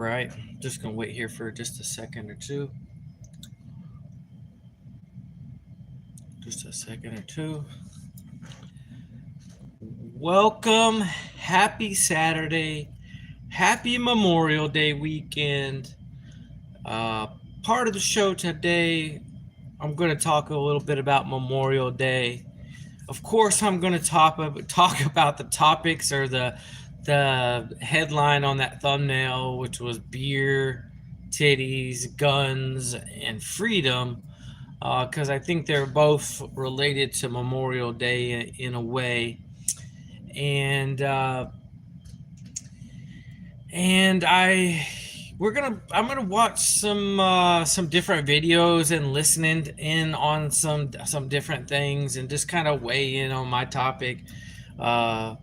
Right. Just gonna wait here for just a second or two. Just a second or two. Welcome. Happy Saturday. Happy Memorial Day weekend. Uh, Part of the show today, I'm going to talk a little bit about Memorial Day. Of course, I'm going to talk about the topics or the headline on that thumbnail, which was beer, titties, guns, and freedom, because I think they're both related to Memorial Day in a way. And and I I'm gonna watch some different videos and listening in on some different things and just kind of weigh in on my topic. Uh,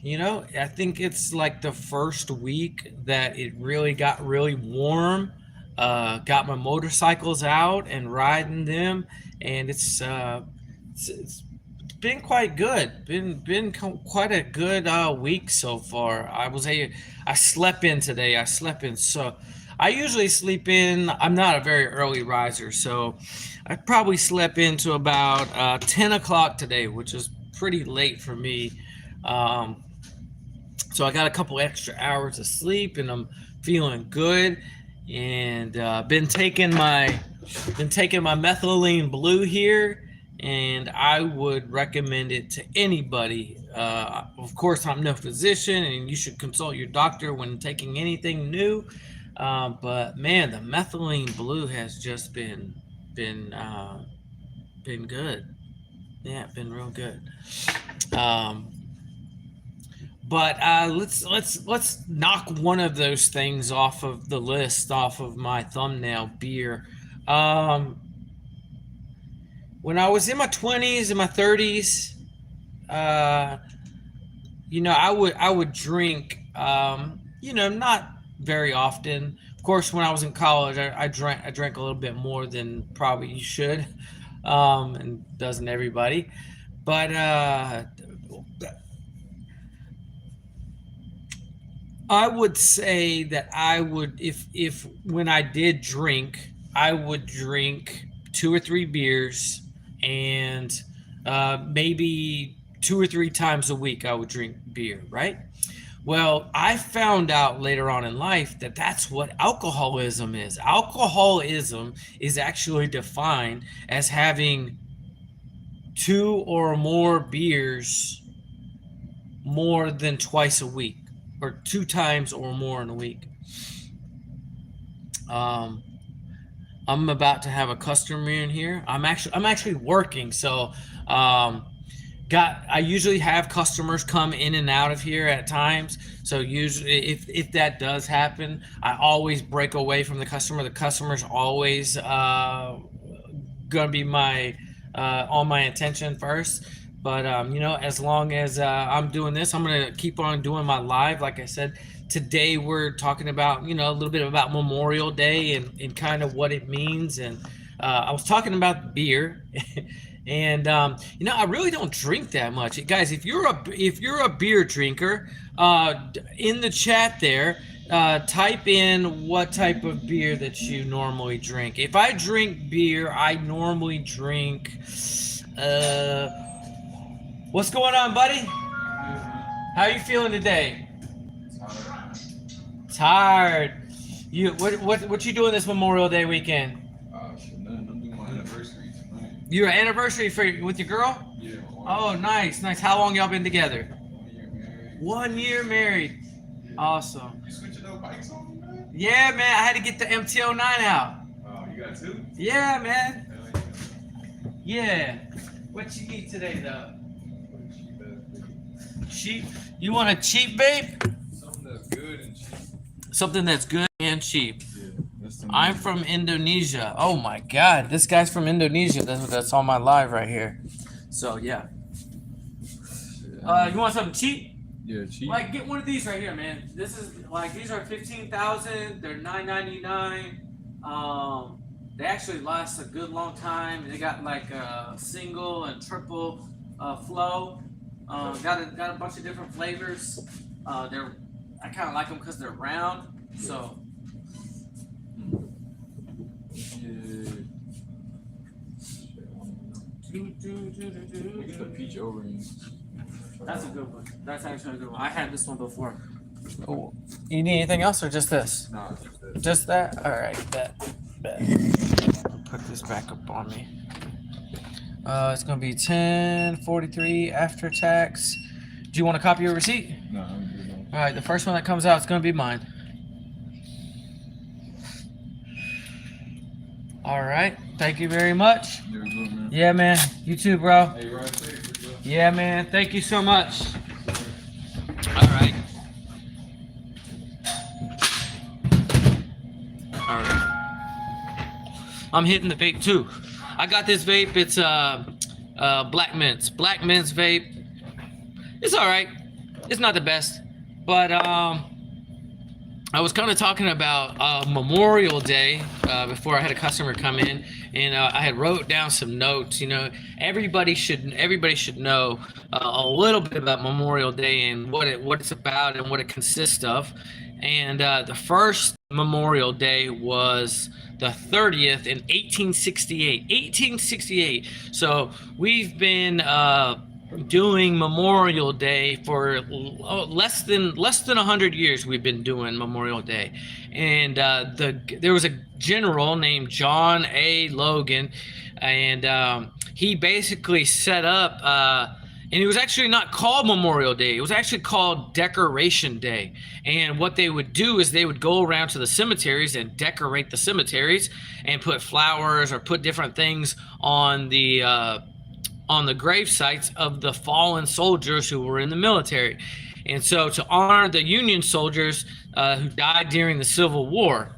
I think it's like the first week that it really got really warm. Got my motorcycles out and riding them, and it's been quite good. Been quite a good week so far. I slept in today. I slept in so. I usually sleep in. I'm not a very early riser, so I probably slept into about 10 o'clock today, which is pretty late for me. Um, so I got a couple extra hours of sleep, and I'm feeling good. And been taking my methylene blue here, and I would recommend it to anybody. Of course, I'm no physician, and you should consult your doctor when taking anything new. But man, the methylene blue has just been been good. Yeah, been real good. Um, but let's knock one of those things off of the list, off of my thumbnail. Beer. Um, when I was in my 20s and my 30s, uh, I would drink. Not very often. Of course, when I was in college, I drank a little bit more than probably you should, and doesn't everybody. But I would say that I would, if when I did drink, I would drink 2 or 3 beers, and maybe 2 or 3 times a week I would drink beer. Right. Well, I found out later on in life that that's what alcoholism is. Alcoholism is actually defined as having 2 or more beers more than twice a week, or 2 times or more in a week. Um, I'm about to have a customer in here. I'm actually working, so um, got I usually have customers come in and out of here at times. So usually, if that does happen, I always break away from the customer. The customer's always gonna be my all my attention first. But as long as I'm doing this, I'm gonna keep on doing my live. Like I said, today we're talking about a little bit about Memorial Day and kind of what it means. And I was talking about beer. And I really don't drink that much, guys. If you're a beer drinker, in the chat there, type in what type of beer that you normally drink. If I drink beer, I normally drink. Uh, what's going on, buddy? How are you feeling today? Tired. What you doing this Memorial Day weekend? Shit, nothing. I'm doing my anniversary tonight. Your anniversary with your girl? Yeah, Oh, nice. How long y'all been together? 1 year married. 1 year married. Yeah. Awesome. You switching up bikes on me, man? Yeah, man. I had to get the MT-09 out. Oh, you got two? Yeah, man. Hell yeah. Yeah. What you eat today, though? What a cheap ass baby. Cheap. You want a cheap babe? Something that's good and cheap. Something that's good and cheap. Yeah, that's the I'm from Indonesia. Oh my God, this guy's from Indonesia. That's on my live right here. So yeah. Shit, You want something cheap? yeah, cheap. Like, get one of these right here, man. This is like, these are 15,000. They're $9.99. They actually last a good long time. They got like a single and triple flow. Got a bunch of different flavors. They're I kind of like them because they're round. So Yeah. Look at the peach O-rings. that's a good one. That's actually a good one. I had this one before. Oh, you need anything else or just this? Nah, just that. Just that? All right, bet. Put this back up on me. It's gonna be 1043 after tax. Do you want a copy of your receipt? Nah, I'm good. All right, the first one that comes out is gonna be mine. All right, thank you very much. You're good, man. Yeah, man. You too, bro. Hey, right there. Good job. Yeah, man. Thank you so much. All right. All right. I'm hitting the vape too. I got this vape. It's Black Mints. Black Mints vape. It's all right. It's not the best, but I was kind of talking about Memorial Day before I had a customer come in, and I had wrote down some notes. You know, everybody should know a little bit about Memorial Day and what it's about and what it consists of. And the first Memorial Day was the 30th in 1868. 1868. So we've been doing Memorial Day for less than 100 years. We've been doing Memorial Day, and there was a general named John A. Logan, and he basically set up. And it was actually not called Memorial Day. It was actually called Decoration Day. And what they would do is they would go around to the cemeteries and decorate the cemeteries and put flowers or put different things on the grave sites of the fallen soldiers who were in the military. And so to honor the Union soldiers who died during the Civil War.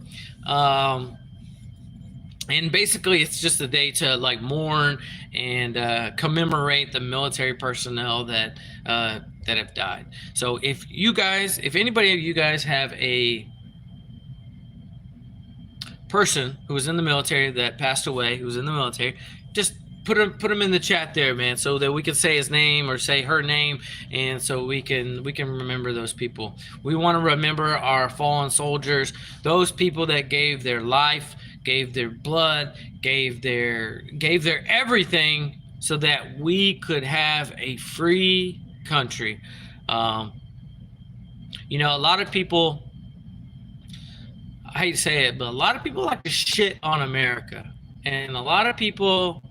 And basically it's just a day to like mourn and commemorate the military personnel that have died. So if anybody of you guys have a person who was in the military that passed away, who was in the military, just put him in the chat there, man, so that we can say his name or say her name, and so we can remember those people. We want to remember our fallen soldiers, those people that gave their life, gave their blood, gave their everything so that we could have a free country. You know, a lot of people, I hate to say it, but a lot of people like to shit on America, and a lot of people,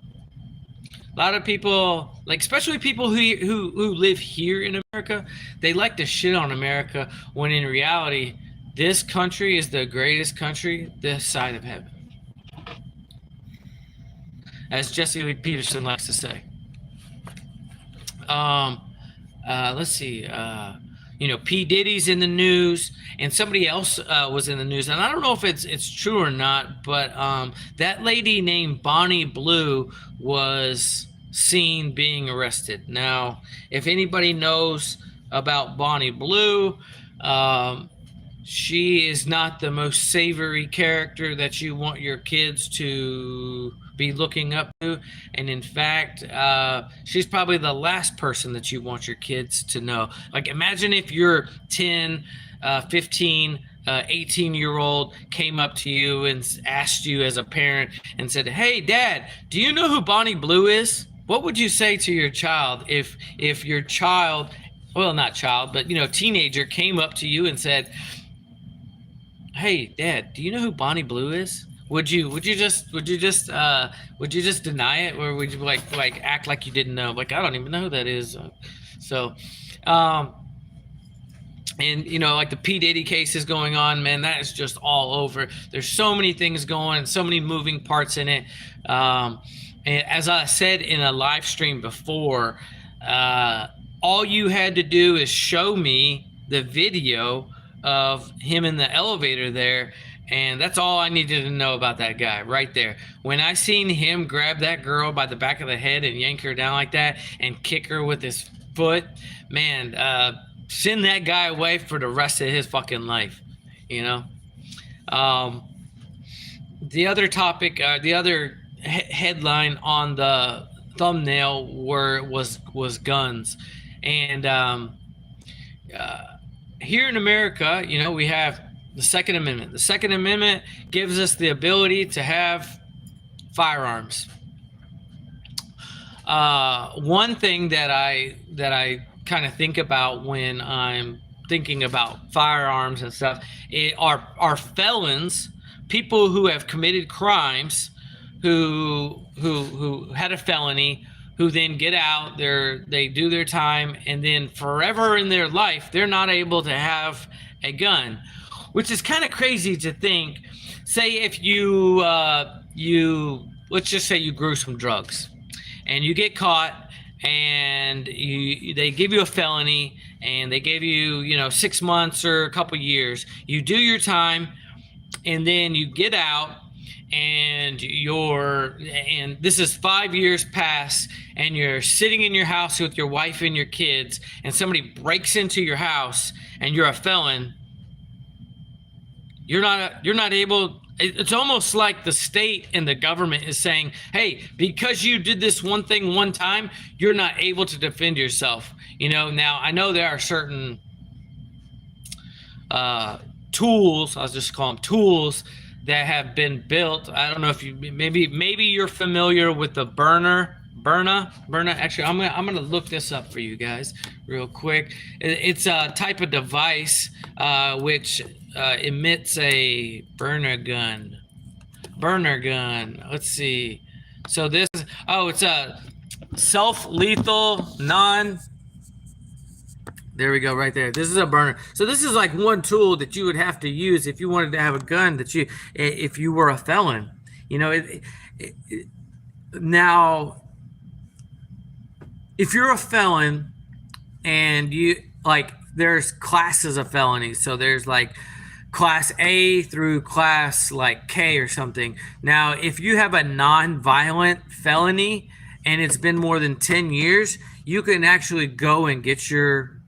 like especially people who live here in America, they like to shit on America when in reality, this country is the greatest country this side of heaven, as Jesse Lee Peterson likes to say. Let's see. You know, P. Diddy's in the news, and somebody else was in the news, and I don't know if it's true or not, but that lady named Bonnie Blue was seen being arrested. Now, if anybody knows about Bonnie Blue, she is not the most savory character that you want your kids to be looking up to, and in fact, she's probably the last person that you want your kids to know. Like, imagine if your 10, 15, 18-year-old came up to you and asked you as a parent and said, "Hey, Dad, do you know who Bonnie Blue is?" What would you say to your child if your child, well, not child, but you know, teenager came up to you and said, "Hey, Dad, do you know who Bonnie Blue is?" Would you just deny it, or would you like act like you didn't know? Like, I don't even know who that is. So, and you know, like the P. Diddy case is going on, man. That is just all over. There's so many things going, so many moving parts in it. And as I said in a live stream before, all you had to do is show me the video of him in the elevator there, and that's all I needed to know about that guy right there. When I seen him grab that girl by the back of the head and yank her down like that and kick her with his foot, man, send that guy away for the rest of his fucking life, you know? The other topic, the other headline on the thumbnail was guns, and here in America, you know, we have the Second Amendment. The Second Amendment gives us the ability to have firearms. One thing that I kind of think about when I'm thinking about firearms and stuff are felons, people who have committed crimes, who had a felony, who then get out, they do their time, and then forever in their life they're not able to have a gun, which is kind of crazy to think. Say if you let's just say you grew some drugs and you get caught and they give you a felony and they give you 6 months or a couple years. You do your time and then you get out and this is 5 years past and you're sitting in your house with your wife and your kids and somebody breaks into your house and you're a felon. You're not able. It's almost like the state and the government is saying, hey, because you did this one thing one time, you're not able to defend yourself. Now I know there are certain tools, I'll just call them tools, that have been built. I don't know if you maybe you're familiar with the Byrna. Actually, I'm gonna look this up for you guys real quick. It's a type of device which emits a burner gun. Let's see. So it's a self-lethal There we go, right there. This is a burner. So this is like one tool that you would have to use if you wanted to have a gun if you were a felon. Now, if you're a felon and there's classes of felonies. So there's like class A through class like K or something. Now, if you have a non-violent felony and it's been more than 10 years, you can actually go and get your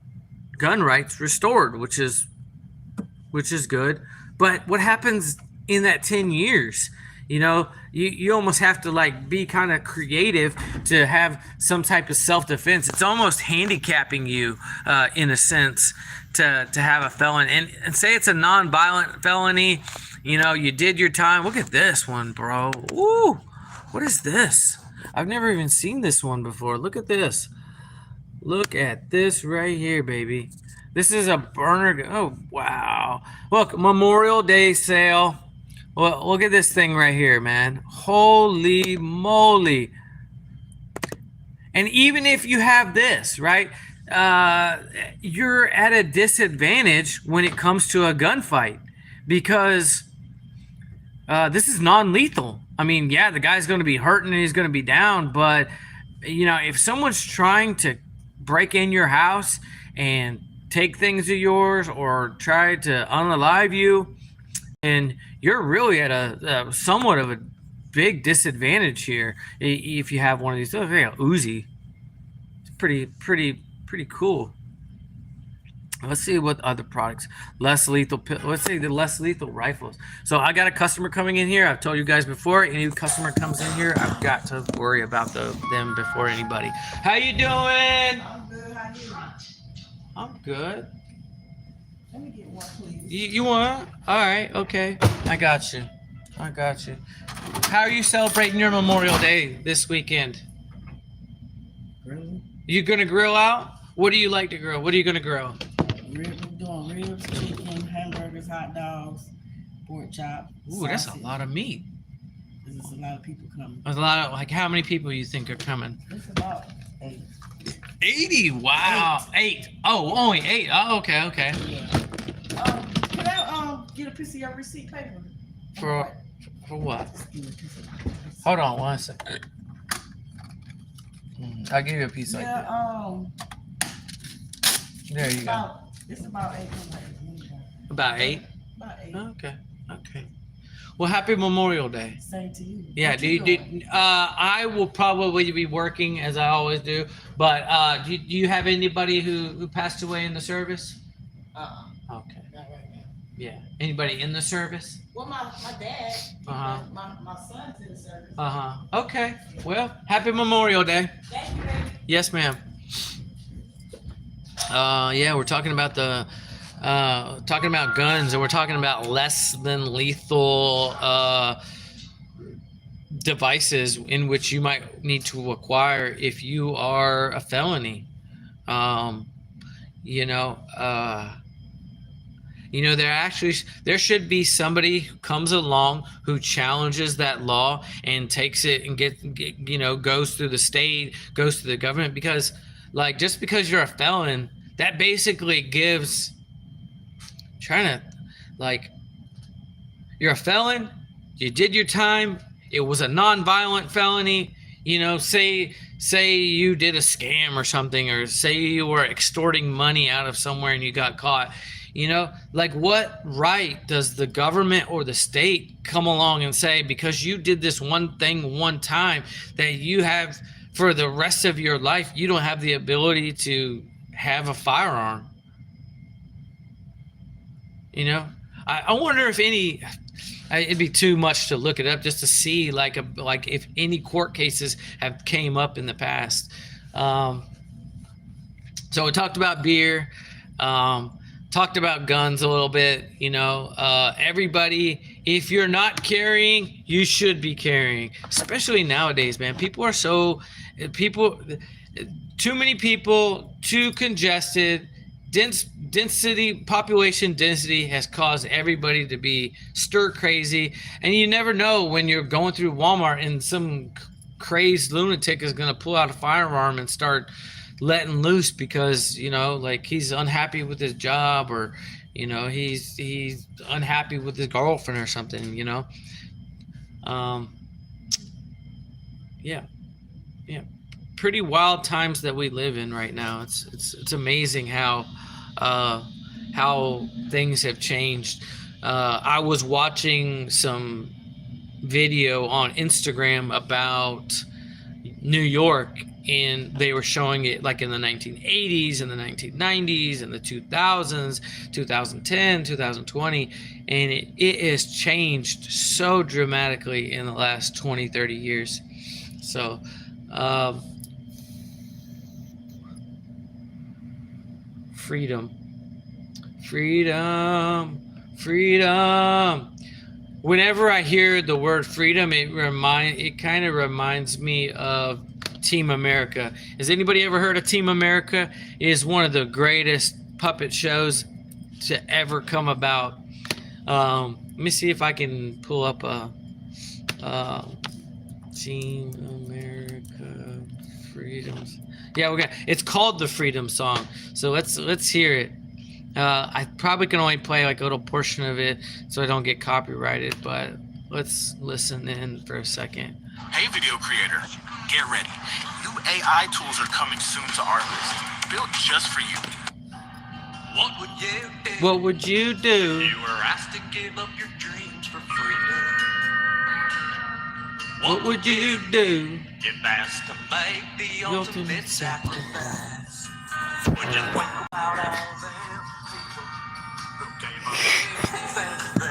gun rights restored, which is good. But what happens in that 10 years? You almost have to be kind of creative to have some type of self-defense. It's almost handicapping you in a sense to have a felon. And say it's a non-violent felony, you did your time. Look at this one, bro. Ooh, what is this? I've never even seen this one before. Look at this. Look at this right here, baby. This is a burner. Oh, wow. Look, Memorial Day sale. Well, look at this thing right here, man. Holy moly. And even if you have this, right, you're at a disadvantage when it comes to a gunfight because this is non-lethal. I mean, yeah, the guy's going to be hurting and he's going to be down, but, if someone's trying to break in your house and take things of yours or try to unalive you, and you're really at a somewhat of a big disadvantage here if you have one of these. Oh, yeah, Uzi. It's pretty cool. Let's see what other products. Less lethal. Let's see the less lethal rifles. So I got a customer coming in here. I've told you guys before. Any customer comes in here, I've got to worry about them before anybody. How you doing? I'm good. How you? I'm good. Let me get one, please. You want? All right. Okay. I got you. How are you celebrating your Memorial Day this weekend? Grilling. You gonna grill out? What do you like to grill? What are you gonna grill? We're doing ribs, chicken, hamburgers, hot dogs, pork chop. Ooh, that's a lot of meat. There's a lot of people coming. There's a lot of how many people you think are coming? It's about 8. 80. Wow. 8. Oh, only 8. Oh, okay. Yeah. Can I get a piece of your receipt paper? For what? Just give me a piece of paper. Hold on 1 second. I'll give you a piece like that. Yeah. There you go. It's about 8. About 8? About 8. Okay. Well, happy Memorial Day. Same to you. Yeah. I will probably be working as I always do. But do you have anybody who passed away in the service? Okay. Not right now. Yeah. Anybody in the service? Well, my dad. Uh-huh. My son's in the service. Okay. Well, happy Memorial Day. Thank you, baby. Yes, ma'am. Yeah, we're talking about the talking about guns, and we're talking about less than lethal devices in which you might need to acquire if you are a felony. Um, you know, there should be somebody who comes along who challenges that law and takes it and goes through the state, goes through the government, because like just because you're a felon, that basically gives you're a felon, you did your time, it was a non-violent felony, say you did a scam or something, or say you were extorting money out of somewhere and you got caught. Like what right does the government or the state come along and say, because you did this one thing one time, that you have for the rest of your life, you don't have the ability to have a firearm? I wonder if it'd be too much to look it up just to see like if any court cases have came up in the past. So we talked about beer, talked about guns a little bit. Everybody, if you're not carrying, you should be carrying, especially nowadays, man. Too many people, too congested. Population density has caused everybody to be stir crazy, and you never know when you're going through Walmart and some crazed lunatic is going to pull out a firearm and start letting loose because like he's unhappy with his job, or he's unhappy with his girlfriend or something. Yeah, pretty wild times that we live in right now. It's amazing how things have changed. I was watching some video on Instagram about New York, and they were showing it like in the 1980s and the 1990s and the 2000s, 2010, 2020, and it has changed so dramatically in the last 20, 30 years. So freedom. Whenever I hear the word freedom, it kind of reminds me of Team America. Has anybody ever heard of Team America? It is one of the greatest puppet shows to ever come about. Let me see if I can pull up a Team America Freedoms. Yeah, it's called the Freedom Song. So let's hear it. I probably can only play like a little portion of it so I don't get copyrighted, but let's listen in for a second. Hey video creator, get ready. New AI tools are coming soon to our list, built just for you. What would you do? What would you do? You were asked to give up your dreams for freedom. What would you do? If asked to make the ultimate sacrifice. Would you think about all them people who came up with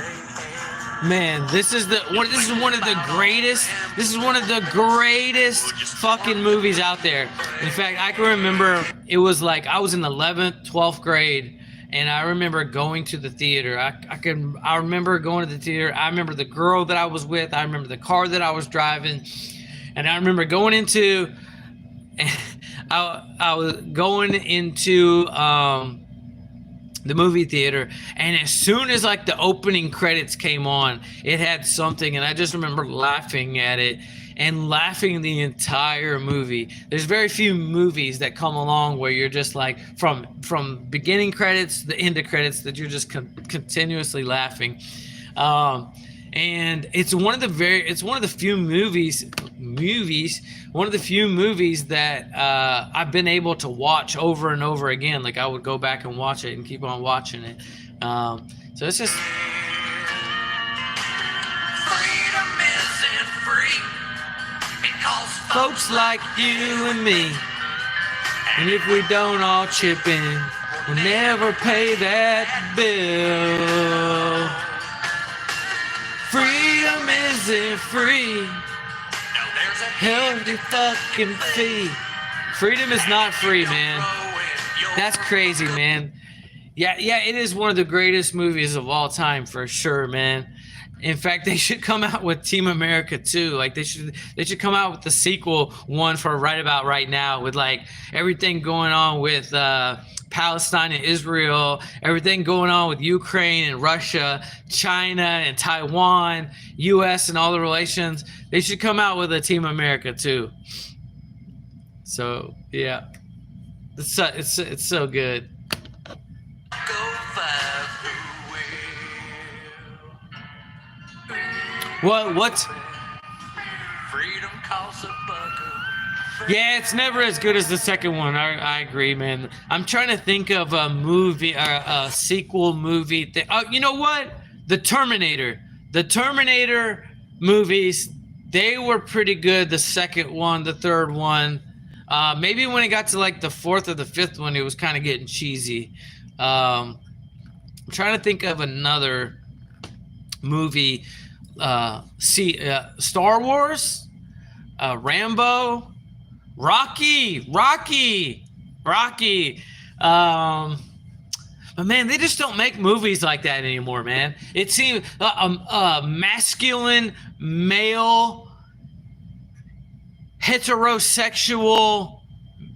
Man, this is one of the greatest fucking movies out there. In fact, I can remember it was like I was in 11th, 12th grade, and I remember going to the theater. I remember going to the theater. I remember the girl that I was with. I remember the car that I was driving, and I remember going into. I was going into the movie theater, and as soon as like the opening credits came on, it had something, and I just remember laughing at it and laughing the entire movie. There's very few movies that come along where you're just like from beginning credits to the end of credits that you're just continuously laughing. And it's one of the few movies that I've been able to watch over and over again. Like I would go back and watch it and keep on watching it. So it's just freedom isn't free because folks like you and me. And if we don't all chip in, we'll never pay that bill. Freedom isn't free. Healthy fucking fee. Freedom is not free, man. That's crazy, man. Yeah, it is one of the greatest movies of all time for sure, man. In fact, they should come out with Team America 2. Like they should come out with the sequel one for right about right now, with like everything going on with Palestine and Israel, everything going on with Ukraine and Russia, China and Taiwan, US and all the relations. They should come out with a Team America 2. So yeah, it's so good. What? Freedom costs a buck. Yeah, it's never as good as the second one. I agree, man. I'm trying to think of a movie, a sequel movie thing. Oh, you know what? The Terminator movies, they were pretty good. The second one, the third one. Maybe when it got to like the fourth or the fifth one, it was kind of getting cheesy. I'm trying to think of another movie. Star Wars, Rambo, Rocky. But man, they just don't make movies like that anymore, man. It seems masculine, male, heterosexual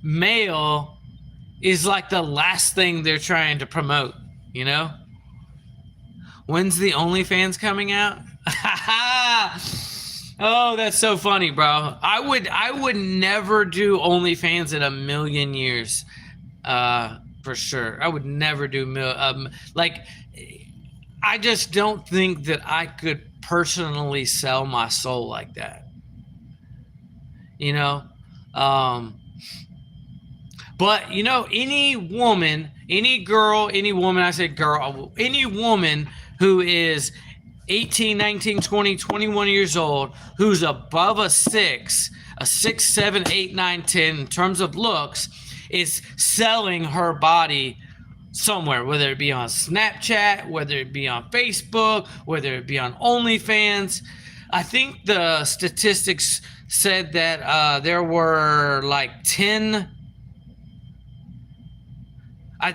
male is like the last thing they're trying to promote, you know? When's the OnlyFans coming out? Oh, that's so funny, bro. I would never do OnlyFans in a million years, for sure. I would never do like. I just don't think that I could personally sell my soul like that. You know, but you know, any woman, any woman, I said girl, any woman who is 18, 19, 20, 21 years old, who's above a 6, 7, 8, 9, 10 in terms of looks, is selling her body somewhere, whether it be on Snapchat, whether it be on Facebook, whether it be on OnlyFans. I think the statistics said that there were like 10. I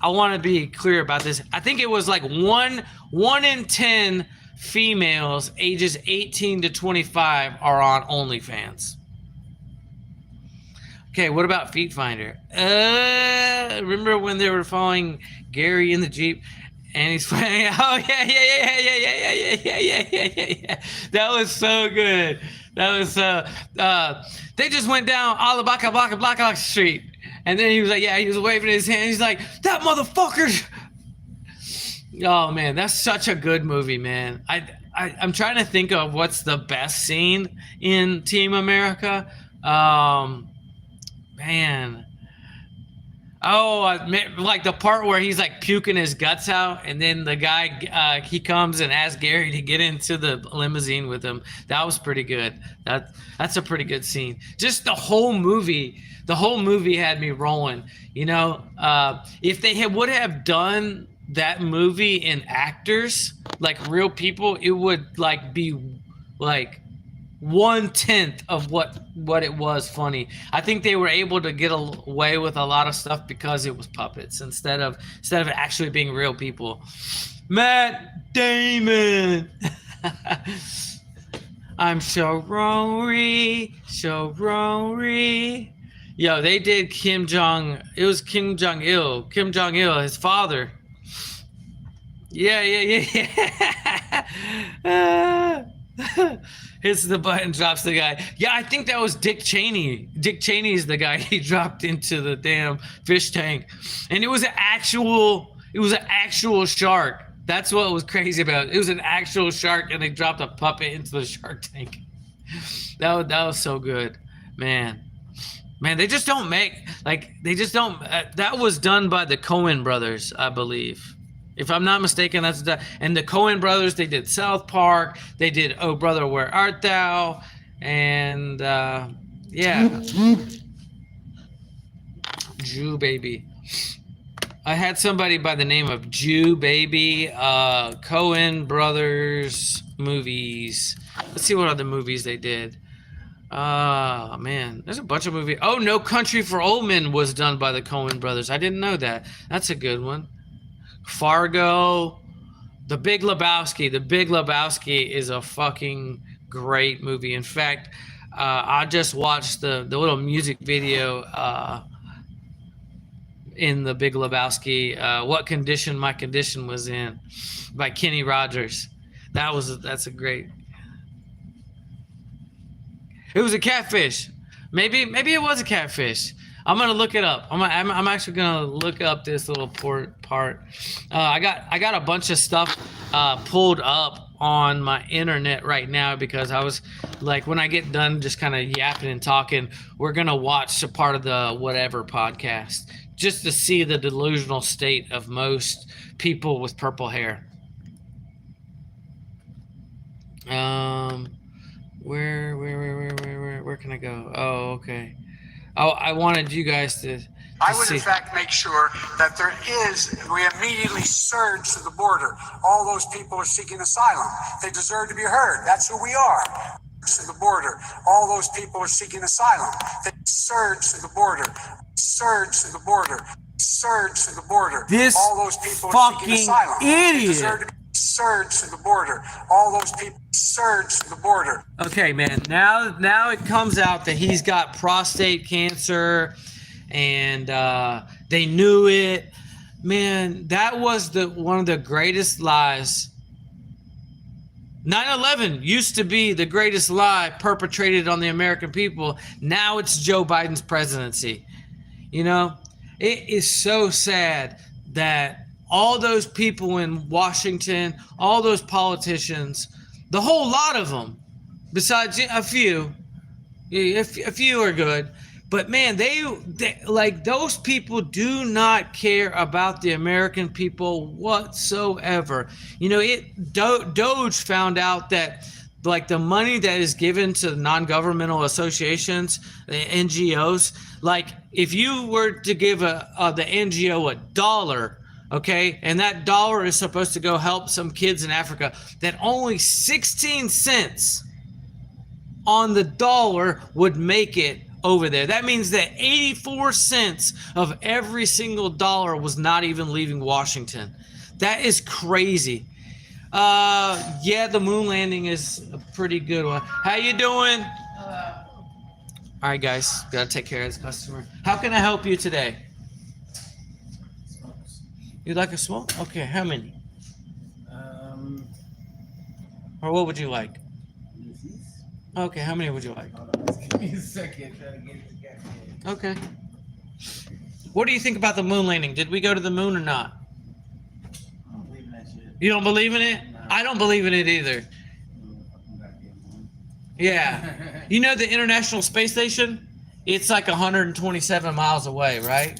want to be clear about this. I think it was like one in 10 females ages 18 to 25 are on OnlyFans. Okay, what about Feet Finder? Remember when they were following Gary in the Jeep and he's playing? Oh yeah. That was so good. That was they just went down Black Street. And then he was like, yeah, he was waving his hand. He's like, that motherfucker. Oh, man, that's such a good movie, man. I'm trying to think of what's the best scene in Team America. Man. Oh, like the part where he's like puking his guts out. And then the guy, he comes and asks Gary to get into the limousine with him. That was pretty good. That's a pretty good scene. Just the whole movie had me rolling. You know, if they would have done that movie in actors, like real people, it would like be like 1/10 of what it was funny. I think they were able to get away with a lot of stuff because it was puppets instead of actually being real people. Matt Damon. I'm so wrong-y. Yo, they did Kim Jong. It was Kim Jong-il. Kim Jong-il, his father. Yeah. Hits the button, drops the guy. Yeah, I think that was Dick Cheney. Dick Cheney's the guy he dropped into the damn fish tank, and it was an actual shark. That's what was crazy about it. It was an actual shark, and they dropped a puppet into the shark tank. That was so good, man. They just don't make that was done by the Coen brothers, I believe. If I'm not mistaken, that's the, and the Coen brothers, they did South Park, they did Oh Brother, Where Art Thou, and yeah. Jew Baby. I had somebody by the name of Jew Baby, Coen brothers movies. Let's see what other movies they did. Man, there's a bunch of movies. Oh, No Country for Old Men was done by the Coen brothers. I didn't know that. That's a good one. Fargo, The Big Lebowski. The Big Lebowski is a fucking great movie. In fact, I just watched the little music video in The Big Lebowski, What Condition My Condition Was In, by Kenny Rogers. That's a great. It was a catfish. Maybe it was a catfish. I'm gonna look it up. I'm actually gonna look up this little part. I got a bunch of stuff pulled up on my internet right now because I was like, when I get done just kind of yapping and talking, we're gonna watch a part of the whatever podcast just to see the delusional state of most people with purple hair. Where can I go? Oh, okay. Oh, I wanted you guys to I would, see. in fact, make sure that we immediately surge to the border. All those people are seeking asylum. They deserve to be heard. That's who we are. To the border. All those people are seeking asylum. They surge to the border. Surge to the border. Surge to the border. This all those people are seeking asylum. idiot. They deserve to be surge to the border. All those people surge to the border. Okay, man. Now it comes out that he's got prostate cancer, and they knew it. Man, that was one of the greatest lies. 9/11 used to be the greatest lie perpetrated on the American people. Now it's Joe Biden's presidency. You know, it is so sad that all those people in Washington, all those politicians, the whole lot of them, besides a few are good, but man, they like those people do not care about the American people whatsoever. You know, Doge found out that like the money that is given to non-governmental associations, the NGOs, like if you were to give the NGO $1, okay, and that dollar is supposed to go help some kids in Africa, that only 16 cents on the dollar would make it over there. That means that 84 cents of every single dollar was not even leaving Washington. That is crazy. Yeah, the moon landing is a pretty good one. How you doing? All right, guys, gotta take care of this customer. How can I help you today? You'd like a smoke? Okay, how many? Or what would you like? Okay, how many would you like? Give me a second, trying to get it together. Okay. What do you think about the moon landing? Did we go to the moon or not? I don't believe in that shit. You don't believe in it? No. I don't believe in it either. Yeah. You know the International Space Station? It's like 127 miles away, right?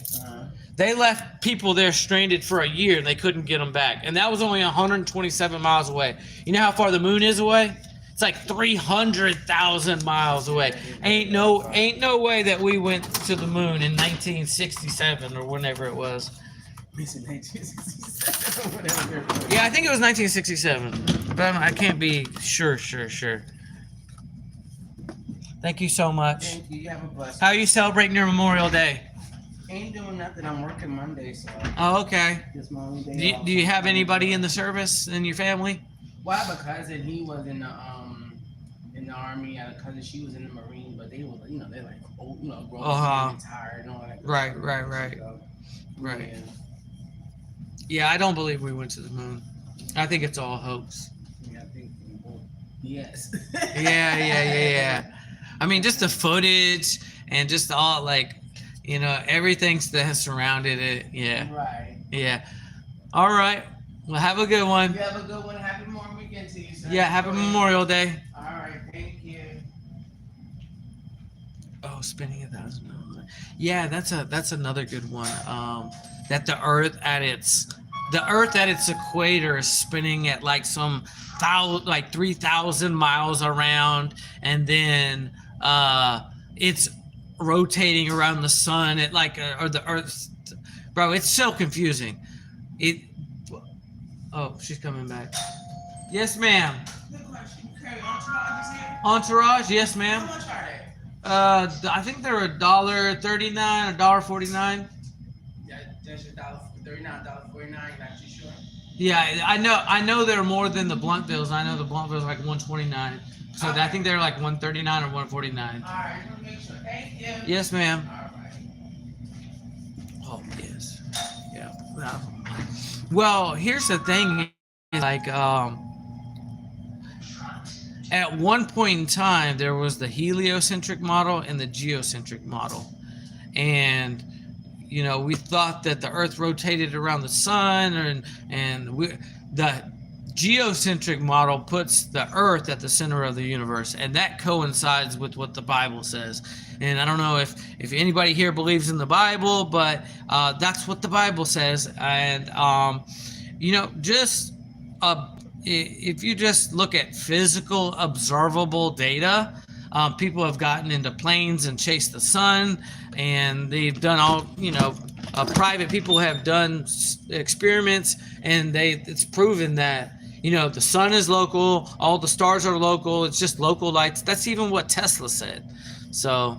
They left people there stranded for a year and they couldn't get them back. And that was only 127 miles away. You know how far the moon is away? It's like 300,000 miles away. Ain't no way that we went to the moon in 1967 or whenever it was. It's in 1967 or whatever. Yeah, I think it was 1967. But I can't be sure. Thank you so much. Thank you. You have a blessed How are you celebrating your Memorial Day? Ain't doing nothing. I'm working Monday, so Oh, okay. this my only day off. Do you have anybody in the service in your family? Well, I have a cousin. He was in the army. I had a cousin. She was in the Marine, but they were, they're like old, grown, retired, and all that. Right. So, Right. Yeah. Yeah, I don't believe we went to the moon. I think it's all a hoax. Yeah, I think we both. Yes. Yeah. I mean, just the footage and just all like, everything that has surrounded it. Yeah. Right. Yeah. All right. Well, have a good one. You have a good one. Happy Memorial Weekend to you, sir. Yeah, happy Memorial Day. All right. Thank you. Oh, spinning 1,000. Yeah, that's another good one. That the Earth at its equator is spinning at like 3,000 miles around, and then it's rotating around the sun at or the Earth. Bro, it's so confusing. Oh, she's coming back. Yes, ma'am. Good question. Okay, Entourage is here. Entourage, yes, How ma'am. much are they? I think they're $1.39, $1.49. Yeah, that's just $1.39, $1.49. Not too sure. Yeah, I know they're more than the blunt bills. I know the blunt bills are like 129. So I think they're like 139 or 149. All right, let me make sure. Thank you. Yes, ma'am. All right. Oh, yes. Yeah. Well, here's the thing. Like, at one point in time, there was the heliocentric model and the geocentric model. And, you know, we thought that the Earth rotated around the sun, the geocentric model puts the Earth at the center of the universe, and that coincides with what the Bible says. And I don't know if anybody here believes in the Bible, but that's what the Bible says. And you know, just if you just look at physical observable data, people have gotten into planes and chased the sun, and they've done all, you know, private people have done experiments, and it's proven that, you know, the sun is local, all the stars are local, it's just local lights. That's even what Tesla said. So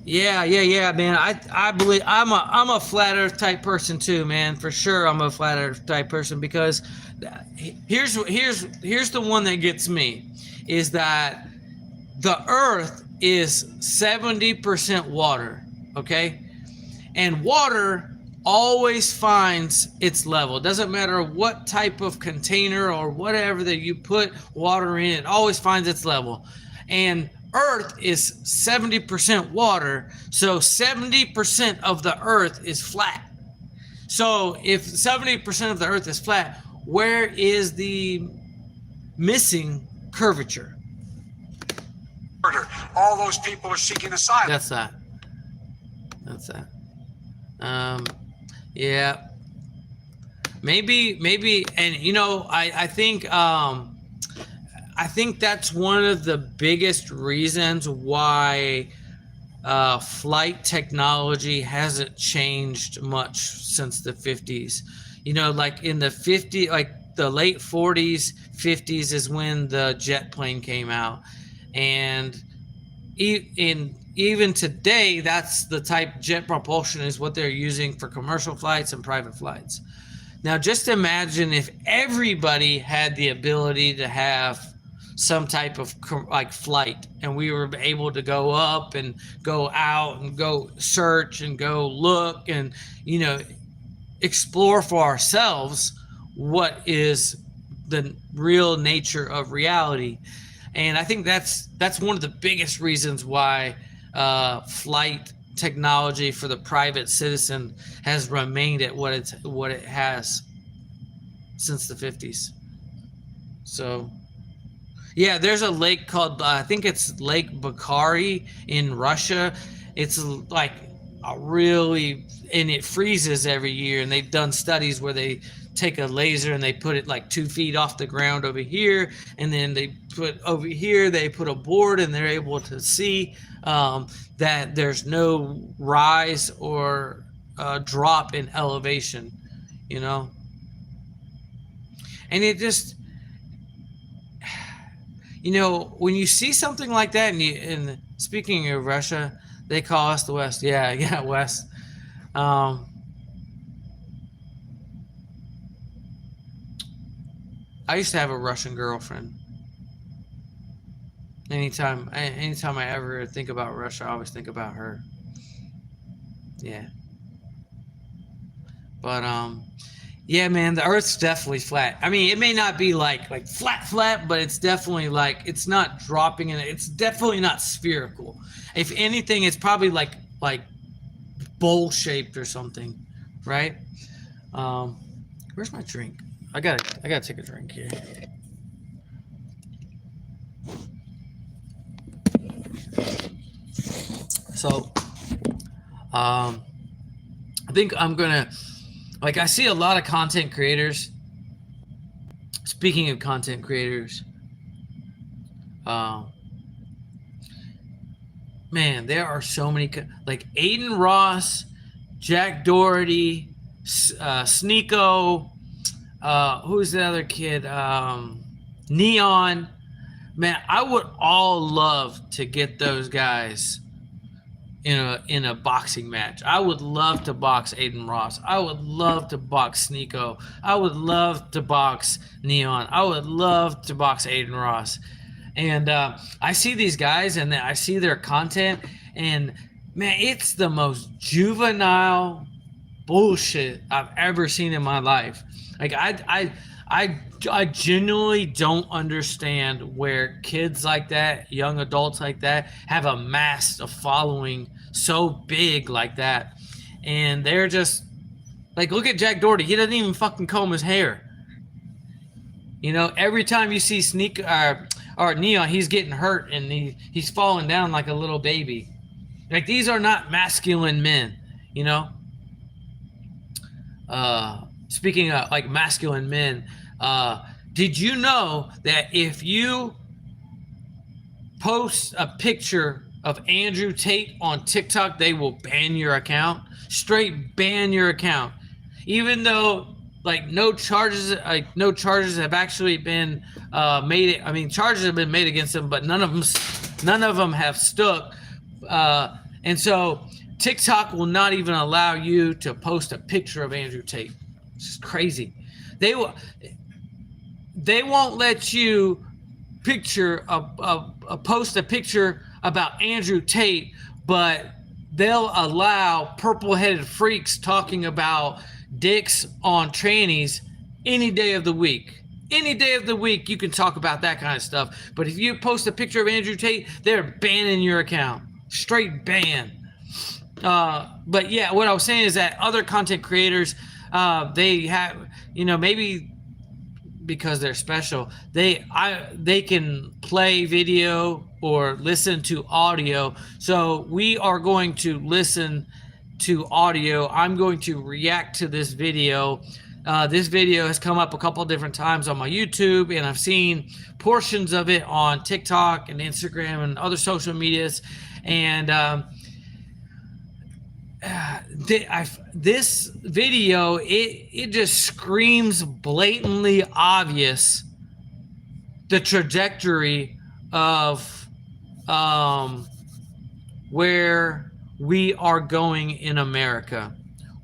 yeah, man. I believe I'm a flat earth type person too, man. For sure I'm a flat earth type person, because here's the one that gets me, is that the earth is 70% water, okay? And water always finds its level. It doesn't matter what type of container or whatever that you put water in, it always finds its level. And Earth is 70% water, so 70% of the Earth is flat. So if 70% of the Earth is flat, where is the missing curvature? All those people are seeking asylum. That's that. Yeah. Maybe, and you know, I think that's one of the biggest reasons why flight technology hasn't changed much since the 50s. You know, like in the the late 40s, 50s is when the jet plane came out. And even today, that's the type jet propulsion is what they're using for commercial flights and private flights. Now, just imagine if everybody had the ability to have some type of like flight, and we were able to go up and go out and go search and go look and, you know, explore for ourselves what is the real nature of reality. And I think that's one of the biggest reasons why flight technology for the private citizen has remained at what it has since the 50s. So yeah, there's a lake called I think it's Lake Baikal in Russia. It's like a really, and it freezes every year, and they've done studies where they take a laser and they put it like 2 feet off the ground over here, and then they put over here, they put a board, and they're able to see that there's no rise or drop in elevation, you know. And it just, you know, when you see something like that, and speaking of Russia, they call us the West. Yeah, West. I used to have a Russian girlfriend. Anytime I ever think about Russia, I always think about her. Yeah. But yeah, man, the Earth's definitely flat. I mean, it may not be like flat, but it's definitely like, it's not dropping in it. It's definitely not spherical. If anything, it's probably like bowl shaped or something, right? Where's my drink? I gotta take a drink here. So, I think I'm gonna, like, I see a lot of content creators. Speaking of content creators, man, there are so many, like Aiden Ross, Jack Doherty, Sneeko, who's the other kid? Neon. Man, I would all love to get those guys in a boxing match. I would love to box Aiden Ross. I would love to box Sneeko. I would love to box Neon. I would love to box Aiden Ross. And I see these guys and I see their content, and man, it's the most juvenile bullshit I've ever seen in my life. Like I genuinely don't understand where kids like that, young adults like that, have amassed a following so big like that. And they're just like, look at Jack Doherty. He doesn't even fucking comb his hair. You know, every time you see or Neon, he's getting hurt and he's falling down like a little baby. Like, these are not masculine men, you know? Speaking of like masculine men, did you know that if you post a picture of Andrew Tate on TikTok, they will ban your account? Straight ban your account. Even though like no charges have actually been made. I mean, charges have been made against them, but none of them have stuck. And so TikTok will not even allow you to post a picture of Andrew Tate. It's just crazy. They won't let you post a picture about Andrew Tate, but they'll allow purple-headed freaks talking about dicks on trannies any day of the week. Any day of the week, you can talk about that kind of stuff. But if you post a picture of Andrew Tate, they're banning your account. Straight ban. But yeah, what I was saying is that other content creators, they have, you know, maybe because they're special, they can play video or listen to audio. So we are going to listen to audio. I'm going to react to this video. This video has come up a couple different times on my YouTube, and I've seen portions of it on TikTok and Instagram and other social medias. And this video, it just screams blatantly obvious the trajectory of where we are going in America.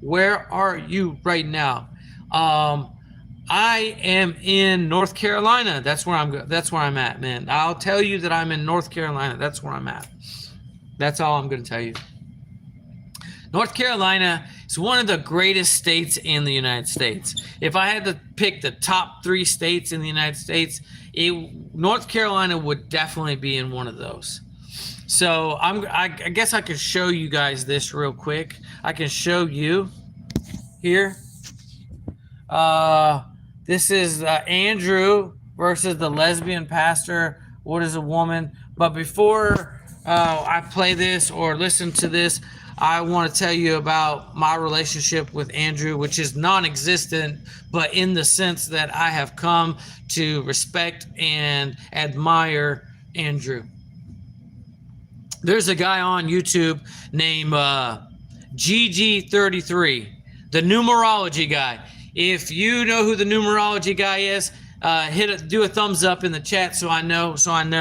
Where are you right now? I am in North Carolina. That's where I'm at, man. I'll tell you that I'm in North Carolina. That's where I'm at. That's all I'm going to tell you. North Carolina is one of the greatest states in the United States. If I had to pick the top 3 states in the United States, North Carolina would definitely be in one of those. So I guess I could show you guys this real quick. I can show you here. This is Andrew versus the lesbian pastor. What is a woman? But before I play this or listen to this, I want to tell you about my relationship with Andrew, which is non-existent, but in the sense that I have come to respect and admire Andrew. There's a guy on YouTube named GG33, the numerology guy. If you know who the numerology guy is, do a thumbs up in the chat so I know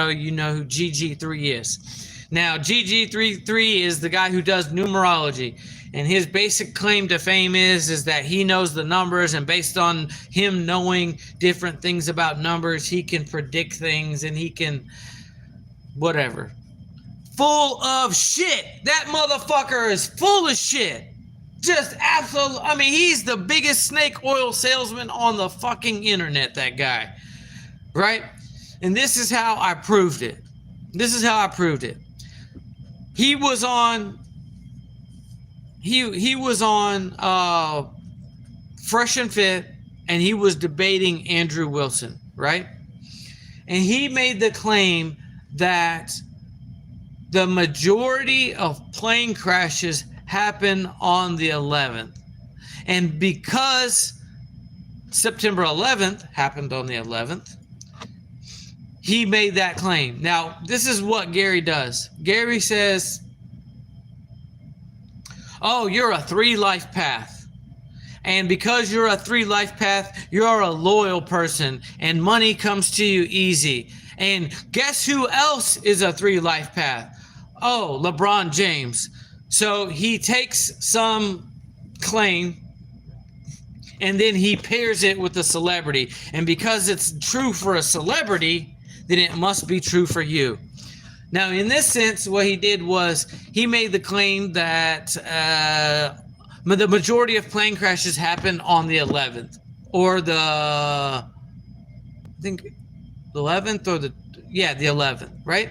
you know who GG3 is. Now, GG33 is the guy who does numerology, and his basic claim to fame is that he knows the numbers, and based on him knowing different things about numbers, he can predict things, and he can whatever. Full of shit. That motherfucker is full of shit. Just absolute. I mean, he's the biggest snake oil salesman on the fucking internet, that guy. Right? And this is how I proved it. He was on Fresh and Fit, and he was debating Andrew Wilson, right? And he made the claim that the majority of plane crashes happen on the 11th. And because September 11th happened on the 11th, he made that claim. Now, this is what Gary does. Gary says, oh, you're a 3-life path. And because you're a 3-life path, you're a loyal person and money comes to you easy. And guess who else is a 3 life path? Oh, LeBron James. So he takes some claim and then he pairs it with a celebrity. And because it's true for a celebrity, then it must be true for you. Now, in this sense, what he did was he made the claim that the majority of plane crashes happen on the 11th or I think the 11th or the 11th, right?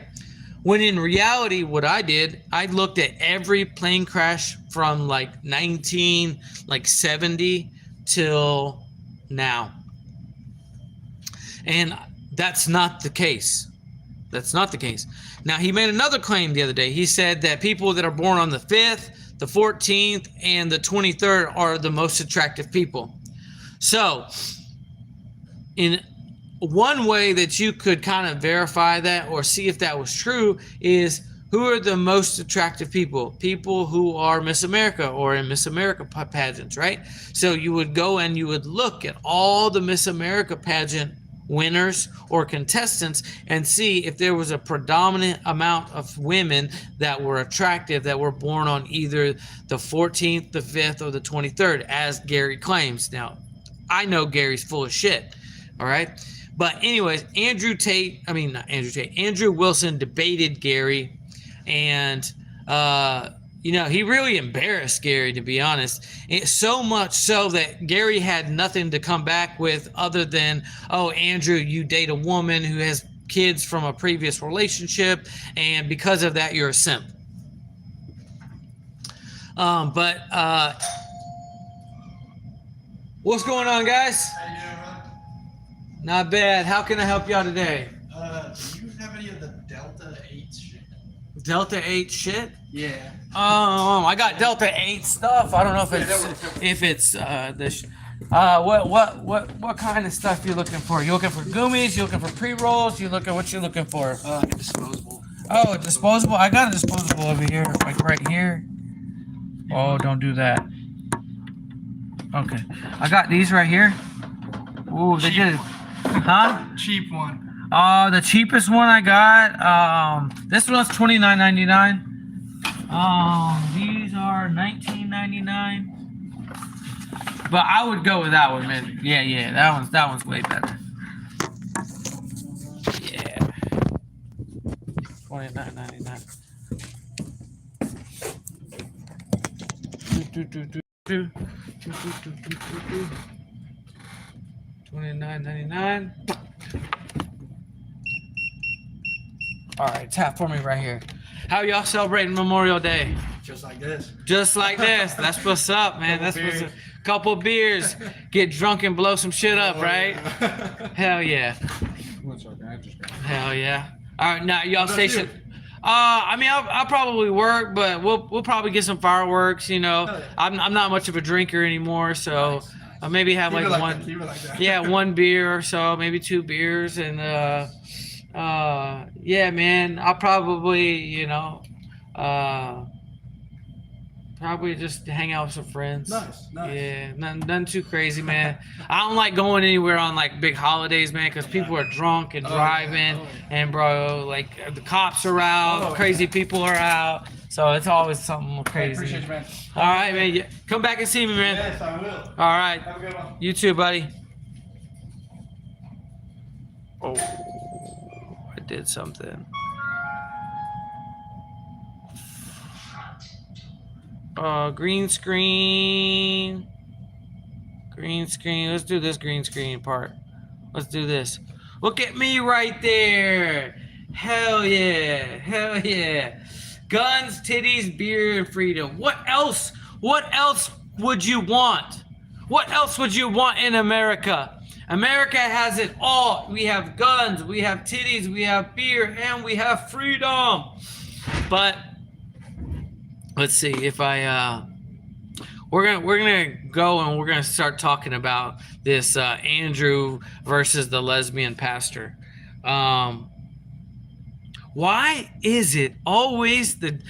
When in reality, what I did, I looked at every plane crash from like 1970 till now. And that's not the case. That's not the case. Now, he made another claim the other day. He said that people that are born on the 5th, the 14th, and the 23rd are the most attractive people. So, in one way that you could kind of verify that or see if that was true is who are the most attractive people? People who are Miss America or in Miss America pageants, right? So you would go and you would look at all the Miss America pageant winners or contestants and see if there was a predominant amount of women that were attractive that were born on either the 14th, the 5th, or the 23rd, as Gary claims. Now, I know Gary's full of shit, all right? But anyways, Andrew Wilson debated Gary, and he really embarrassed Gary, to be honest. So much so that Gary had nothing to come back with other than, oh, Andrew, you date a woman who has kids from a previous relationship, and because of that, you're a simp. What's going on, guys? How you doing, man? Not bad. How can I help y'all today? Do you have any of the Delta 8 shit? Delta 8 shit? Yeah. I got Delta 8 stuff. I don't know if it's what kind of stuff you looking for? You looking for gummies? You looking for pre-rolls? What you looking for? Disposable. Oh, a disposable. I got a disposable over here, like right here. Oh, don't do that. Okay, I got these right here. Ooh, they did it. Huh? Cheap one. The cheapest one I got. This one's $29.99. These are $19.99. But I would go with that one, man. Yeah. That one's way better. Yeah. $29.99. $29.99. All right, tap for me right here. How y'all celebrating Memorial Day? Just like this. Just like this. That's what's up, man. That's what's up. Couple beers, get drunk and blow some shit up, right? Hell yeah. Hell yeah. All right, now y'all station. I'll probably work, but we'll probably get some fireworks. You know, I'm not much of a drinker anymore, so I'll maybe have like one. Yeah, one beer or so, maybe 2 beers, and yeah, man. I'll probably probably just hang out with some friends. Nice. Yeah, nothing too crazy, man. I don't like going anywhere on like big holidays, man, because people are drunk and driving, and bro, like the cops are out, crazy people are out, so it's always something crazy. Appreciate you, man. All right, man. Yeah. Come back and see me, man. Yes, I will. All right. Have a good one. You too, buddy. Oh, I did something. Green screen. Green screen. Let's do this green screen part. Let's do this. Look at me right there. Hell yeah. Hell yeah. Guns, titties, beer, and freedom. What else? What else would you want? What else would you want in America? America has it all. We have guns, we have titties, we have beer, and we have freedom. But let's see if we're gonna go and we're gonna start talking about this Andrew versus the lesbian pastor. Why is it always the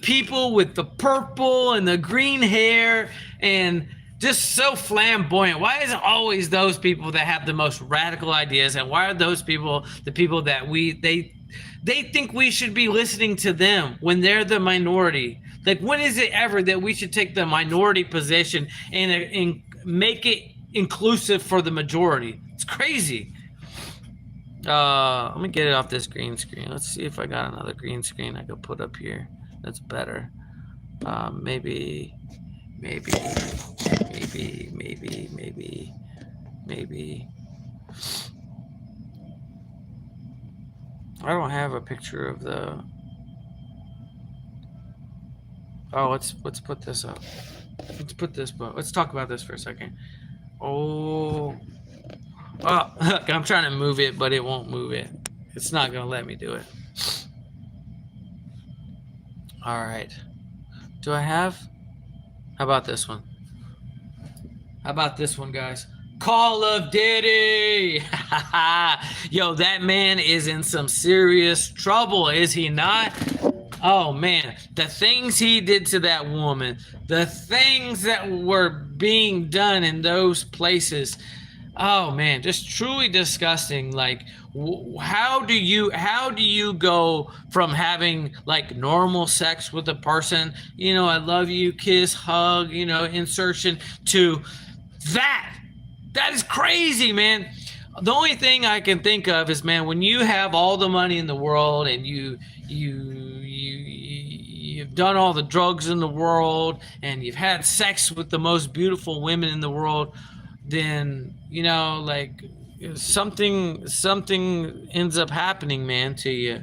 people with the purple and the green hair and just so flamboyant. Why is it always those people that have the most radical ideas, and why are those people the people that they think we should be listening to them when they're the minority? Like, when is it ever that we should take the minority position and make it inclusive for the majority? It's crazy. Let me get it off this green screen. Let's see if I got another green screen I could put up here that's better. Maybe. I don't have a picture of the. Oh, let's put this up. Let's put this. Let's talk about this for a second. Oh, I'm trying to move it, but it won't move it. It's not gonna let me do it. All right. Do I have? How about this one? How about this one, guys? Call of Duty. Yo, that man is in some serious trouble, is he not? Oh man, the things he did to that woman, the things that were being done in those places. Oh man, just truly disgusting. Like, how do you go from having like normal sex with a person, you know, I love you, kiss, hug, you know, insertion, to that? That is crazy, man. The only thing I can think of is, man, when you have all the money in the world and you've done all the drugs in the world and you've had sex with the most beautiful women in the world, then, you know, like, something ends up happening, man, to you.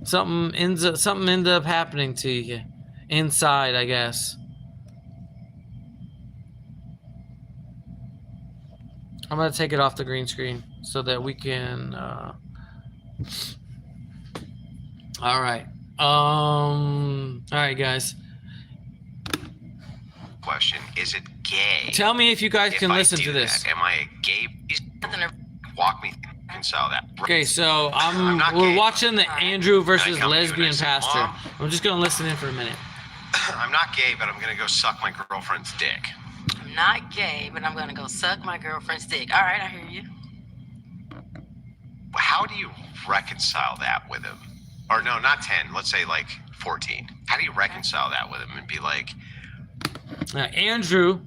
Something ends up happening to you inside, I guess. I'm gonna take it off the green screen so that we can. All right. All right, guys. Question: is it gay? Tell me if you guys can listen to this. Am I a gay? Walk me through, reconcile that. Okay, so we're watching the Andrew versus lesbian pastor. Mom, I'm just gonna listen in for a minute. I'm not gay, but I'm gonna go suck my girlfriend's dick. I'm not gay, but I'm gonna go suck my girlfriend's dick. All right, I hear you. How do you reconcile that with him? Or no, not 10. Let's say like 14. How do you reconcile that with him and be like? Andrew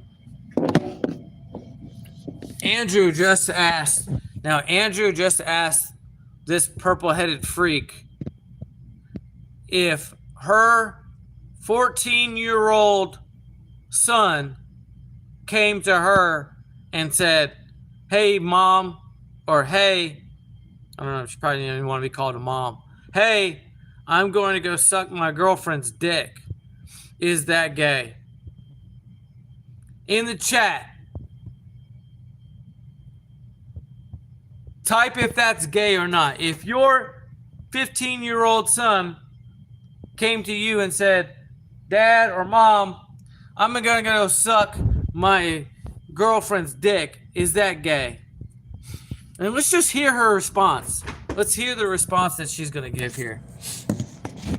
just asked. Now, Andrew just asked this purple-headed freak if her 14-year-old son came to her and said, "Hey, mom," or "Hey," I don't know, she probably didn't even want to be called a mom. "Hey, I'm going to go suck my girlfriend's dick. Is that gay?" In the chat, type if that's gay or not. If your 15-year-old son came to you and said, "Dad or Mom, I'm going to go suck my girlfriend's dick," is that gay? And let's just hear her response. Let's hear the response that she's going to give here.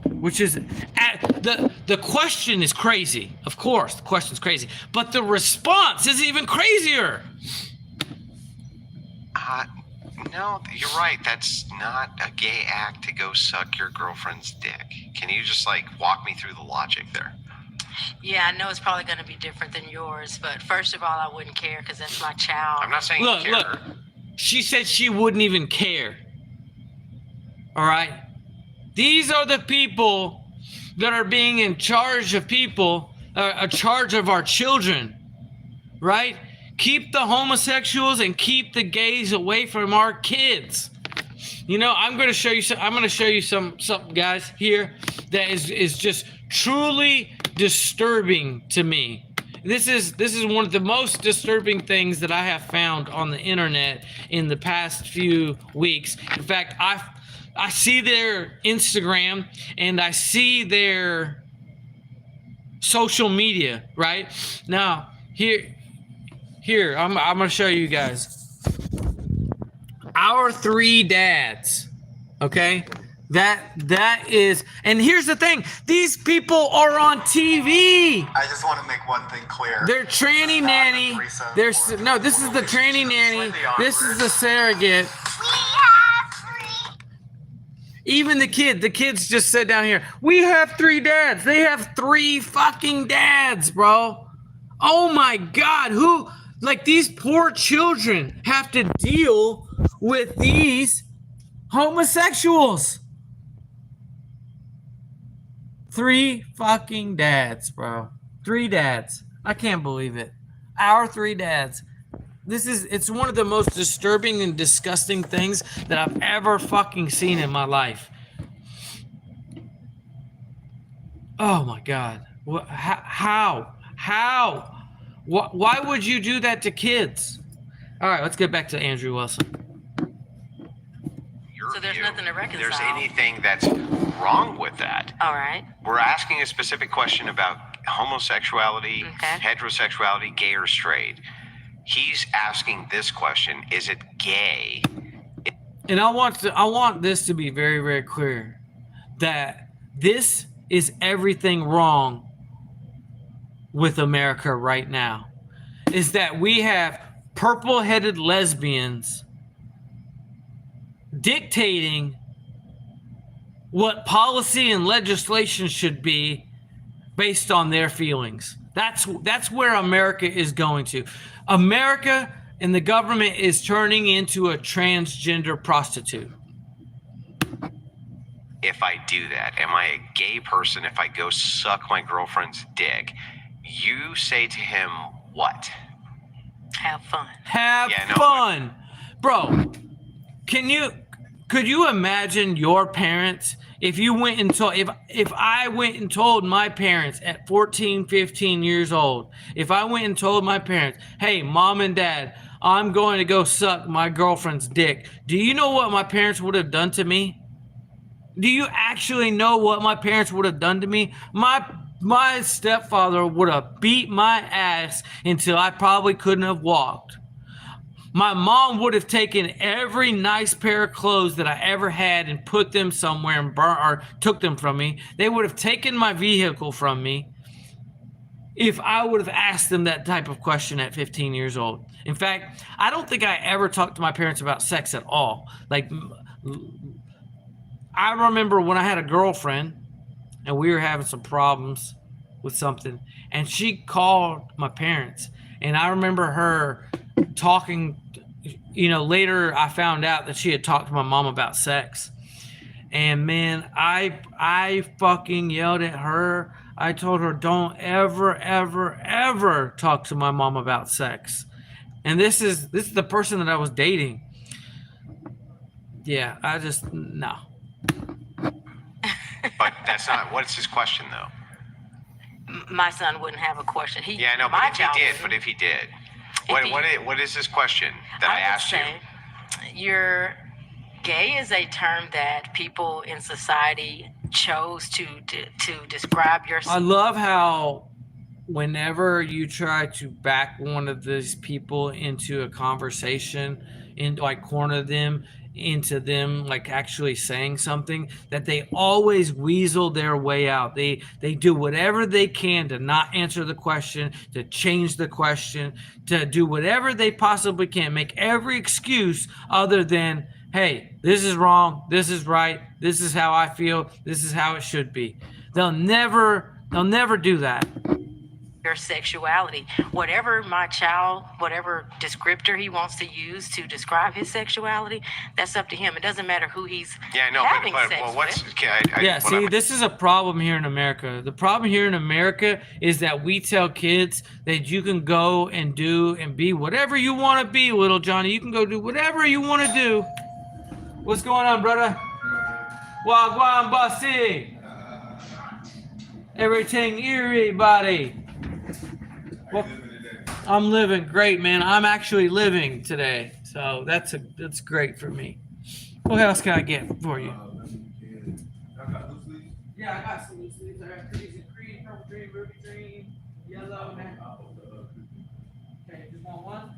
Which is, the question is crazy. Of course, the question's crazy. But the response is even crazier. No, you're right. That's not a gay act to go suck your girlfriend's dick. Can you just like walk me through the logic there? Yeah, I know it's probably going to be different than yours, but first of all, I wouldn't care because that's my child. I'm not saying look, you care. Look, she said she wouldn't even care. All right? These are the people that are being in charge of people, a charge of our children, right? Keep the homosexuals and keep the gays away from our kids. You know, I'm going to show you something, guys, here that is just truly disturbing to me. This is one of the most disturbing things that I have found on the internet in the past few weeks. In fact, I see their Instagram and I see their social media, right? Now, here, I'm going to show you guys. Our three dads, okay? That is, and here's the thing: these people are on TV. I just want to make one thing clear. They're tranny nanny. There's no. This is the tranny nanny. This is the surrogate. Even the kids just said down here, we have 3 dads. They have 3 fucking dads, bro. Oh my God. Who, like, these poor children have to deal with these homosexuals. 3 fucking dads, bro. 3 dads. I can't believe it. Our 3 dads. It's one of the most disturbing and disgusting things that I've ever fucking seen in my life. Oh my God. How? Why would you do that to kids? All right, let's get back to Andrew Wilson. Your So there's view, nothing to reconcile. There's anything that's wrong with that. All right. We're asking a specific question about homosexuality, Okay. heterosexuality, gay or straight. He's asking this question: is it gay? And I want this to be very, very clear that this is everything wrong with America right now. Is that we have purple-headed lesbians dictating what policy and legislation should be based on their feelings. That's where America is going to. America and the government is turning into a transgender prostitute. If I do that, am I a gay person if I go suck my girlfriend's dick? You say to him what? Have fun. Have Yeah, no, fun. Bro, could you imagine your parents if you went and told, if I went and told my parents at 14, 15 years old, if I went and told my parents, hey, mom and dad, I'm going to go suck my girlfriend's dick. Do you know what my parents would have done to me? Do you actually know what my parents would have done to me? My stepfather would have beat my ass until I probably couldn't have walked. My mom would have taken every nice pair of clothes that I ever had and put them somewhere and burnt or took them from me. They would have taken my vehicle from me if I would have asked them that type of question at 15 years old. In fact, I don't think I ever talked to my parents about sex at all. Like, I remember when I had a girlfriend and we were having some problems with something, and she called my parents, and I remember her talking, later I found out that she had talked to my mom about sex. And man, I fucking yelled at her. I told her, don't ever, ever, ever talk to my mom about sex. And this is the person that I was dating. Yeah, no. But that's not, what's his question though? My son wouldn't have a question. Yeah, I know, my but child if he did. If What is his question that I would asked you? say you're gay is a term that people in society chose to describe yourself. I love how whenever you try to back one of these people into a conversation and like corner them into them like actually saying something, that they always weasel their way out. They do whatever they can to not answer the question, to change the question, to do whatever they possibly can, make every excuse other than, hey, this is wrong, this is right, this is how I feel, this is how it should be. They'll never do that. Your sexuality, whatever whatever descriptor he wants to use to describe his sexuality, that's up to him. It doesn't matter who he's having sex with. This is a problem here in America. The problem here in America is that we tell kids that you can go and do and be whatever you want to be, little Johnny. You can go do whatever you want to do. What's going on, brother? Wagwan bossy. Everything everybody. Well, I'm living great, man. I'm actually living today, so that's great for me. What else can I get for you? Yeah, I got some loose leaves. I got crazy green, purple green, ruby green, yellow, man. Okay, just want one?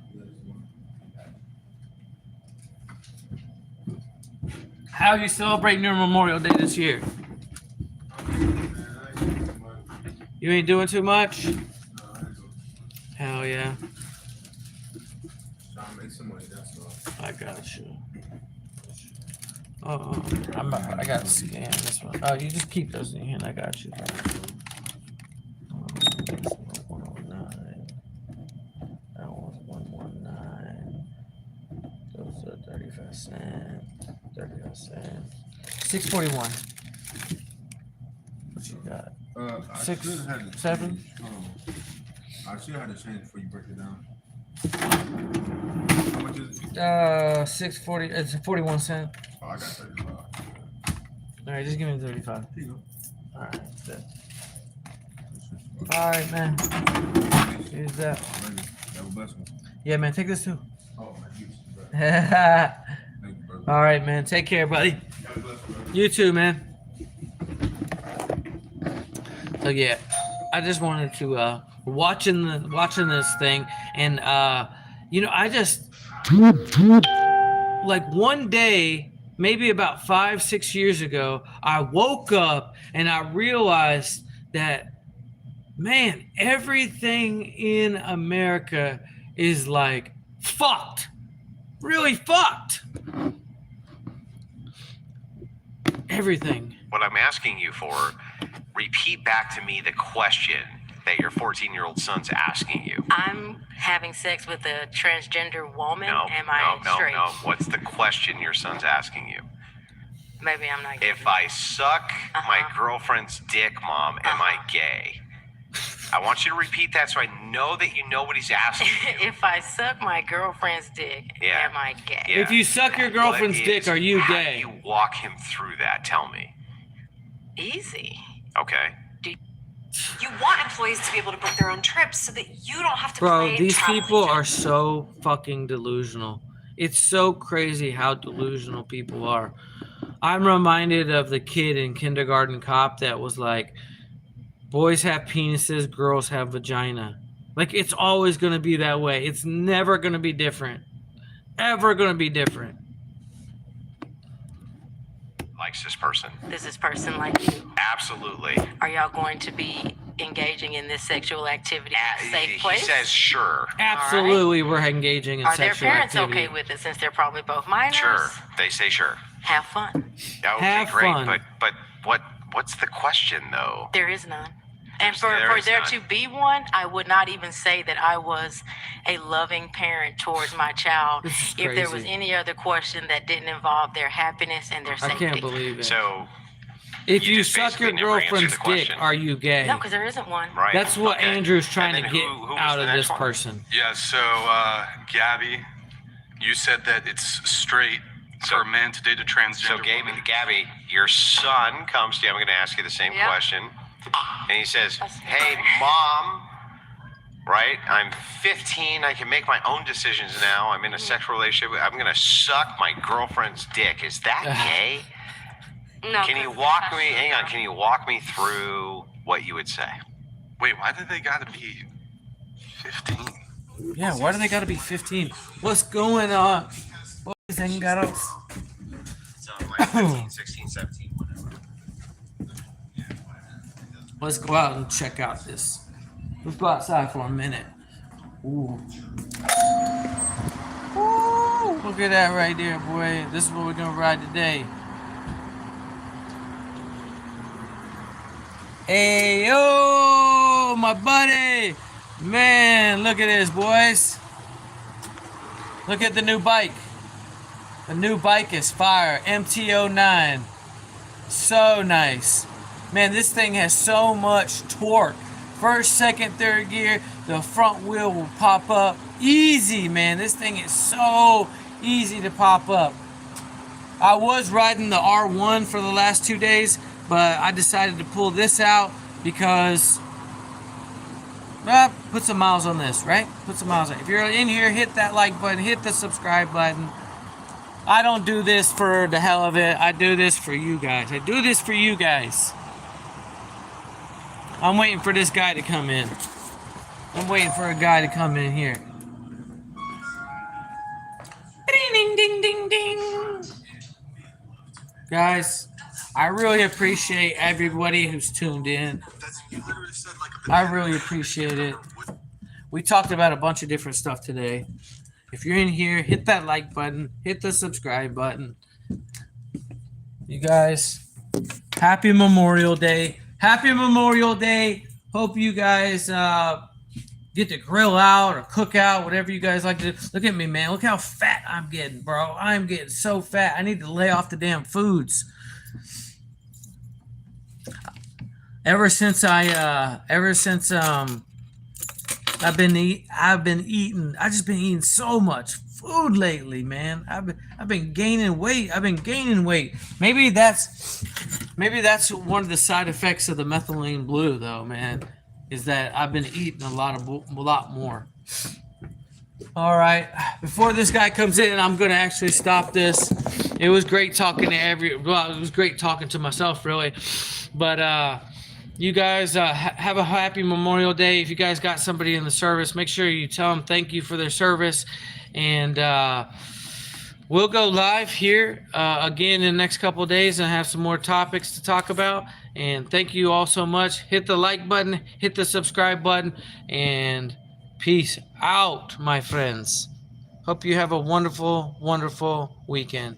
How are you celebrating your Memorial Day this year? You ain't doing too much? Hell yeah. Trying to make some money, that's all. I got you. Oh, I got to scan this one. Oh, you just keep those in your hand. I got you. 109. That one's 119. Those are 35 cents. 35 cents. 641. What you got? I 6, should have had to 7. change. I should have had to change before you break it down. How much is it? 640. It's 41 cents. Oh, I got 35. All right, just give me 35. Here you go. All right, that's it. All right, man. Here's that. Alrighty. Have a blessed one. Yeah, man. Take this too. Oh, man, you. All Thank you, brother. right, man. Take care, buddy. Have a blessed one, brother. You too, man. So yeah, I just wanted to watching this thing, and I just like one day, maybe about 5-6 years ago, I woke up and I realized that, man, everything in America is like fucked, really fucked. Everything. What I'm asking you for, repeat back to me the question that your 14-year-old son's asking you. I'm having sex with a transgender woman. No, Am I straight? no. What's the question your son's asking you? Maybe I'm not getting If I suck my girlfriend's dick, Mom, am I gay? I want you to repeat that so I know that you know what he's asking you. If I suck my girlfriend's dick, Yeah. am I gay? Yeah. If you suck your girlfriend's What dick, is- are you how gay? do you walk him through that? Tell me. Easy. Okay. You want employees to be able to book their own trips so that you don't have to Bro, play these travel people agent. are so fucking delusional. It's so crazy how delusional people are. I'm reminded of the kid in Kindergarten Cop that was like, boys have penises, girls have vagina. Like, it's always going to be that way. It's never going to be different. Ever going to be different. Likes this person. Does this person like you? Absolutely. Are y'all going to be engaging in this sexual activity in a safe He place? says sure. Absolutely, we're engaging in Are their sexual parents activity. okay with it since they're probably both minors? Sure. They say sure. Have fun. Okay, Have great. fun. But what's the question though? There is none. And for There is there none. to be one, I would not even say that I was a loving parent towards my child This is if there was crazy. any other question that didn't involve their happiness and their I safety. can't believe it. So if you you just suck your basically never answered girlfriend's the dick, question. are you gay? No, because there isn't one. right. That's what okay. Andrew's trying And to then get who was out the of next this one? person. Yeah, so Gabby, you said that it's straight for a man to date a transgender So woman. Gabby, your son comes to you. I'm going to ask you the same Yeah. question, and he says, "Hey, Mom, right? I'm 15. I can make my own decisions now. I'm in a sexual relationship. I'm going to suck my girlfriend's dick. Is that gay?" No. Can you 'cause walk it's me? not Hang on. true. Can you walk me through what you would say? Wait, why did they gotta be 15? Yeah, why do they gotta be 15? What's going on? Boys and girls. So like 15, 16, 17, whatever. Let's go out and check out this. Let's go outside for a minute. Ooh. Ooh, look at that right there, boy. This is what we're gonna ride today. Hey, yo, my buddy. Man, look at this, boys. Look at the new bike. The new bike is fire. MT-09. So nice. Man, this thing has so much torque. First, second, third gear, the front wheel will pop up. Easy, man. This thing is so easy to pop up. I was riding the R1 for the last 2 days, but I decided to pull this out because, well, put some miles on this, right? Put some miles on it. If you're in here, hit that like button, hit the subscribe button. I don't do this for the hell of it. I do this for you guys. I do this for you guys. I'm waiting for this guy to come in. I'm waiting for a guy to come in here. Ding, ding, ding, ding, ding. Guys, I really appreciate everybody who's tuned in. I really appreciate it. We talked about a bunch of different stuff today. If you're in here, hit that like button, hit the subscribe button. You guys, happy Memorial Day. Happy Memorial Day. Hope you guys get to grill out or cook out, whatever you guys like to do. Look at me, man. Look how fat I'm getting, bro. I'm getting so fat. I need to lay off the damn foods. Ever since I've been eating so much food lately, man. I've been gaining weight. Maybe that's one of the side effects of the methylene blue, though, man, is that I've been eating a lot more. All right, before this guy comes in, I'm gonna actually stop this. It was great talking to it was great talking to myself, really, but you guys have a happy Memorial Day. If you guys got somebody in the service, make sure you tell them thank you for their service. And we'll go live here again in the next couple of days and have some more topics to talk about. And thank you all so much. Hit the like button, hit the subscribe button, and peace out, my friends. Hope you have a wonderful, wonderful weekend.